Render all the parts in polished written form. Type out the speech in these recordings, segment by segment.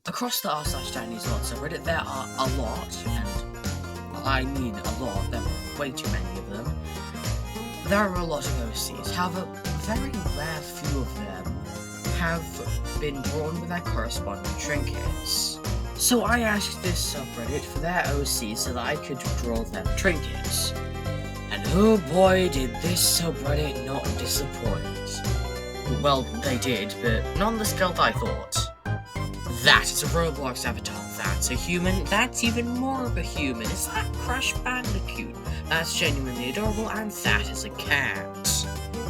Across the r/Chinese lots of Reddit, there are a lot, and I mean a lot, there are way too many of them. There are a lot of OCs, however, very rare few of them have been drawn with their corresponding trinkets. So I asked this subreddit for their OCs so that I could draw them trinkets. And oh boy, did this subreddit not disappoint. Well, they did, but not on the scale that I thought. That is a Roblox avatar, that's a human, that's even more of a human, is that Crash Bandicoot? That's genuinely adorable, and that is a cat.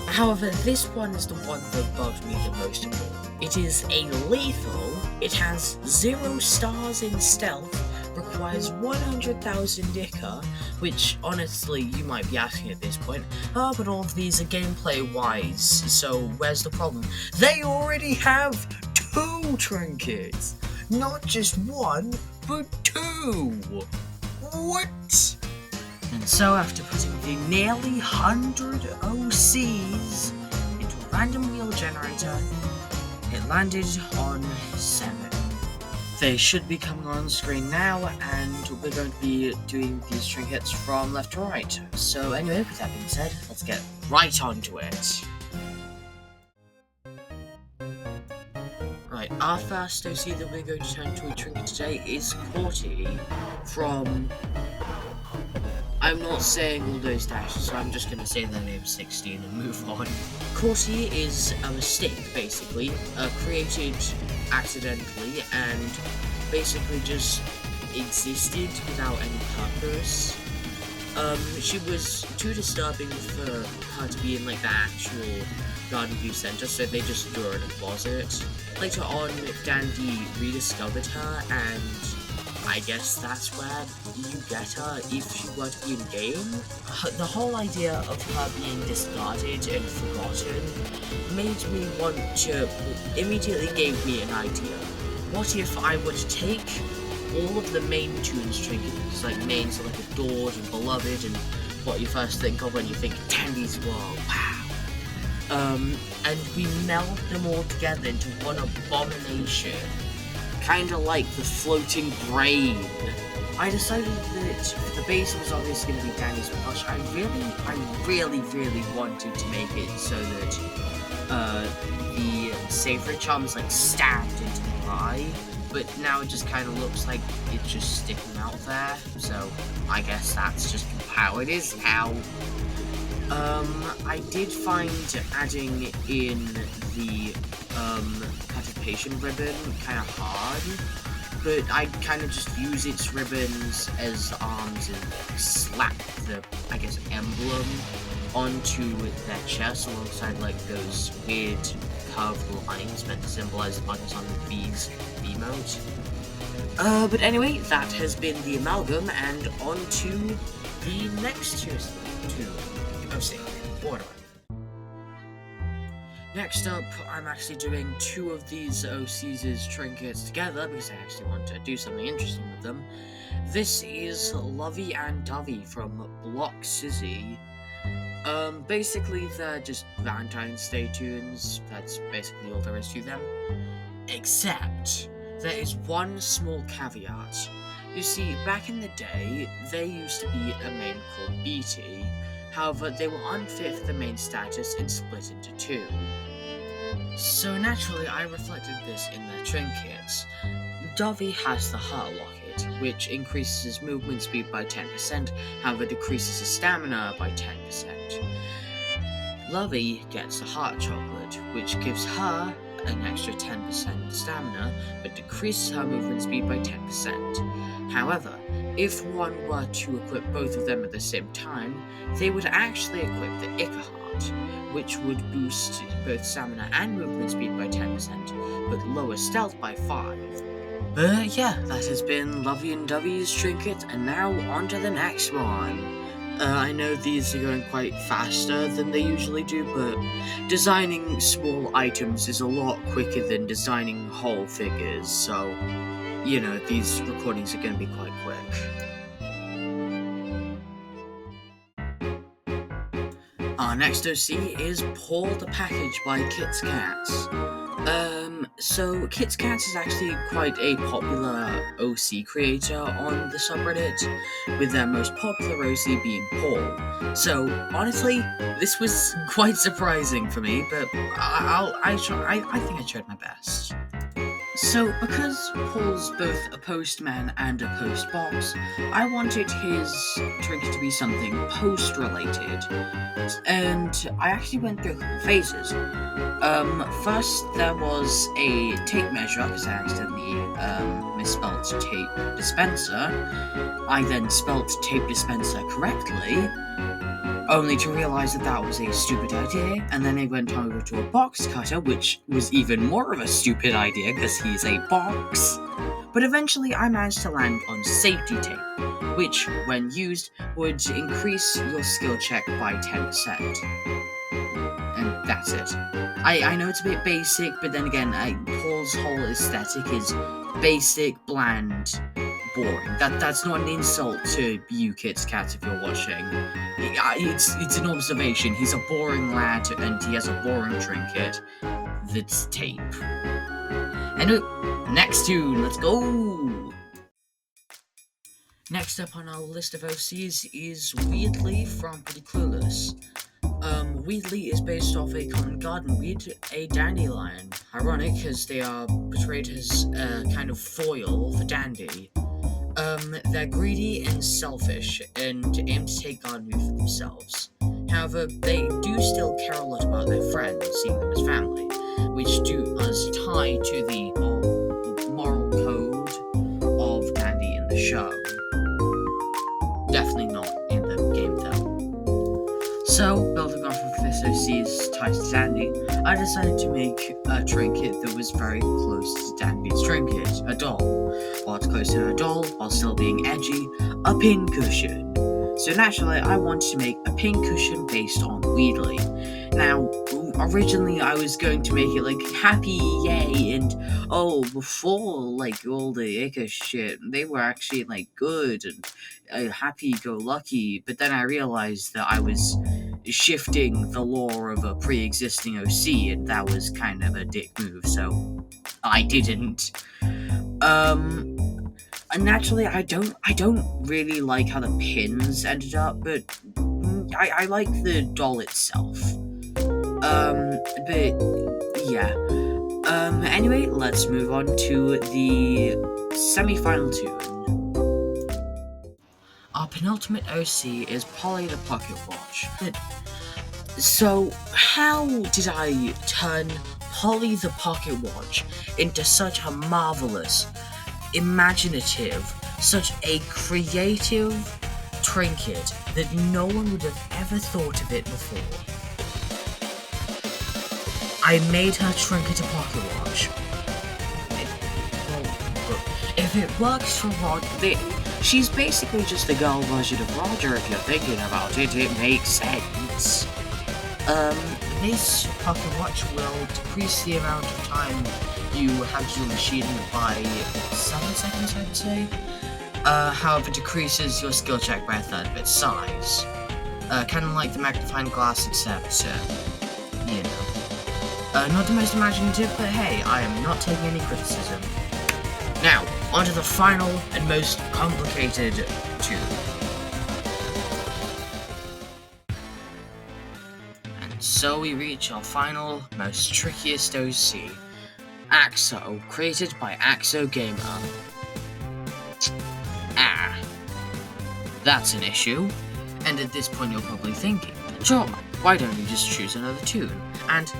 However, this one is the one that bugged me the most of all. It is a lethal, it has 0 stars in stealth, requires 100,000 Ica, which honestly you might be asking at this point, but all of these are gameplay-wise, so where's the problem? They already have 2 trinkets! Not just 1, but 2! What? And so after putting the nearly 100 OCs into a random wheel generator, it landed on 7. They should be coming on screen now, and we're going to be doing these trinkets from left to right. So anyway, with that being said, let's get right onto it. Right, our first OC that we're going to turn to a trinket today is Corty from... I'm not saying all those dashes, so I'm just going to say their name 16 and move on. Corty is a mistake, basically, created accidentally and basically just existed without any purpose. She was too disturbing for her to be in like the actual Garden View Center, so they just threw her in a closet. Later on, Dandy rediscovered her, and I guess that's where you get her if she were to be in game. The whole idea of her being discarded and forgotten made me want to, immediately gave me an idea. What if I were to take all of the main tunes trinkets, like names like Adored and Beloved and what you first think of when you think Dandy's World, wow. And we meld them all together into one abomination. Kinda like the floating brain. I decided that the base was obviously going to be Danny's plush. I really wanted to make it so that the savory charms like stabbed into the eye, but now it just kind of looks like it's just sticking out there. So I guess that's just how it is now. I did find adding in the participation ribbon kind of hard, but I kind of just use its ribbons as arms and slap the, I guess, emblem onto their chest alongside like those weird curved lines meant to symbolize the buttons on the B's emote. But anyway, that has been the amalgam, and on to the next two OC. Order. Next up, I'm actually doing 2 of these OCs' trinkets together because I actually want to do something interesting with them. This is Lovey and Dovey from Block Sizzy. Basically they're just Valentine's Day tunes, that's basically all there is to them. Except, there is one small caveat. You see, back in the day, there used to be a main called BT, however, they were unfit for the main status and split into 2. So naturally, I reflected this in their trinkets. Dovey has the Heart Locket, which increases his movement speed by 10%, however decreases his stamina by 10%. Lovey gets the Heart Chocolate, which gives her an extra 10% stamina, but decreases her movement speed by 10%. However, if one were to equip both of them at the same time, they would actually equip the Ica Heart, which would boost both stamina and movement speed by 10%, but lower stealth by 5. But yeah, that has been Lovey and Dovey's trinket, and now on to the next one. I know these are going quite faster than they usually do, but designing small items is a lot quicker than designing whole figures, so, you know, these recordings are going to be quite quick. Our next OC is Paul the Package by Kit's Cats. So Kit's Cats is actually quite a popular OC creator on the subreddit, with their most popular OC being Paul. So honestly, this was quite surprising for me, but I think I tried my best. So, because Paul's both a postman and a postbox, I wanted his trinket to be something post-related, and I actually went through a couple phases. First there was a tape measure, because I accidentally misspelled tape dispenser. I then spelt tape dispenser correctly, only to realize that that was a stupid idea, and then I went over to a box cutter, which was even more of a stupid idea because he's a box. But eventually I managed to land on safety tape, which, when used, would increase your skill check by 10%. And that's it. I know it's a bit basic, but then again, Paul's whole aesthetic is basic, bland, boring. That's not an insult to you Kit's Cats if you're watching. It's an observation. He's a boring lad, and he has a boring trinket that's tape. Anyway, next tune, let's go! Next up on our list of OCs is Weedley from Pretty Clueless. Weedley is based off a common garden weed, a dandelion. Ironic, because they are portrayed as a kind of foil for dandy. They're greedy and selfish, and aim to take garden weed for themselves. However, they do still care a lot about their friends, seeing them as family, which do us tie to the moral code of Dandy in the show. Definitely not in the game, though. So, building off of this OC's ties to Dandy, I decided to make a trinket that was very close to Dandy's trinket, a doll. While it's close to a doll, while still being edgy, a pin cushion. So naturally, I wanted to make a pin cushion based on Weedley. Now, originally I was going to make it like happy, yay, and before like all the Ica shit, they were actually like good and happy-go-lucky. But then I realized that I was shifting the lore of a pre-existing OC, and that was kind of a dick move, so I didn't. And naturally, I don't really like how the pins ended up, but I like the doll itself. But yeah. Anyway, let's move on to the semi-final tune. Our penultimate OC is Polly the Pocket Watch. So, how did I turn Polly the Pocket Watch into such a marvelous, imaginative, such a creative trinket that no one would have ever thought of it before? I made her trinket a pocket watch. If it works for Roger, she's basically just the girl version of Roger if you're thinking about it. It makes sense. This pocket watch will decrease the amount of time you have your machine by 7 seconds, I'd say. However, decreases your skill check by a third of its size. Kind of like the magnifying glass, except, you know. Not the most imaginative, but hey, I am not taking any criticism. Now, onto the final and most complicated tune. And so we reach our final, most trickiest OC. Axo, created by Axo Gamer. That's an issue. And at this point you're probably thinking, John, why don't you just choose another tune? And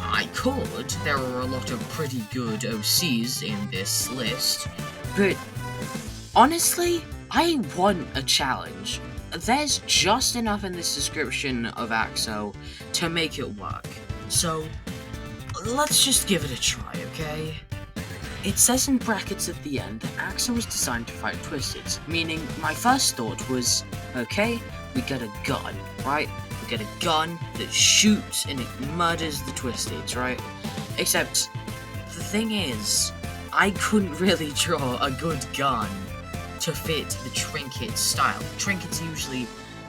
I could. There are a lot of pretty good OCs in this list, but honestly, I want a challenge. There's just enough in this description of Axo to make it work. So, let's just give it a try, okay? It says in brackets at the end that Axo was designed to fight Twisteds, meaning my first thought was, okay, we get a gun, right? Get a gun that shoots and it murders the Twisteds, right? Except, the thing is, I couldn't really draw a good gun to fit the trinket style. Trinkets usually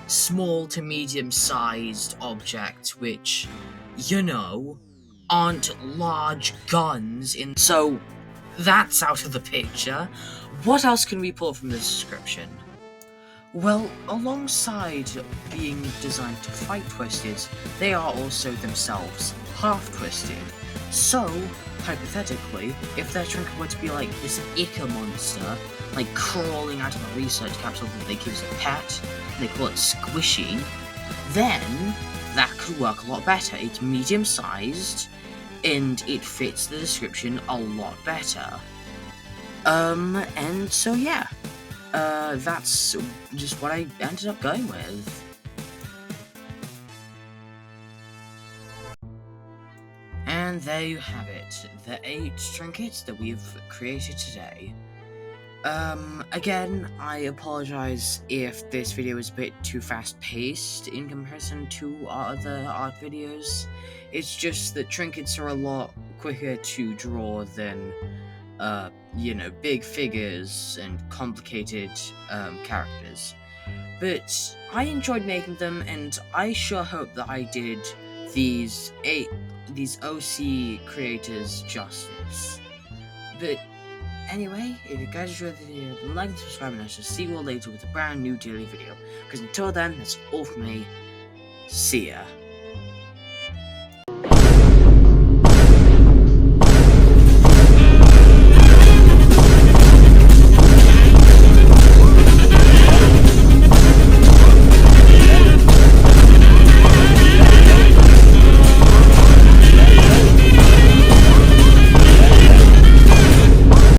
small to medium-sized objects, which, you know, aren't large guns in. So that's out of the picture. What else can we pull from the description? Well, alongside being designed to fight Twisteds, they are also themselves half-twisted. So, hypothetically, if their trinket were to be like this Ica monster, like crawling out of a research capsule that they keep as a pet, and they call it Squishy, then that could work a lot better. It's medium-sized, and it fits the description a lot better. And so yeah. That's just what I ended up going with. And there you have it, the 8 trinkets that we've created today. Again, I apologize if this video is a bit too fast-paced in comparison to our other art videos. It's just that trinkets are a lot quicker to draw than big figures and complicated characters. But I enjoyed making them, and I sure hope that I did these OC creators justice. But anyway, if you guys enjoyed the video, like and subscribe, and I shall see you all later with a brand new daily video. Because until then, that's all from me. See ya.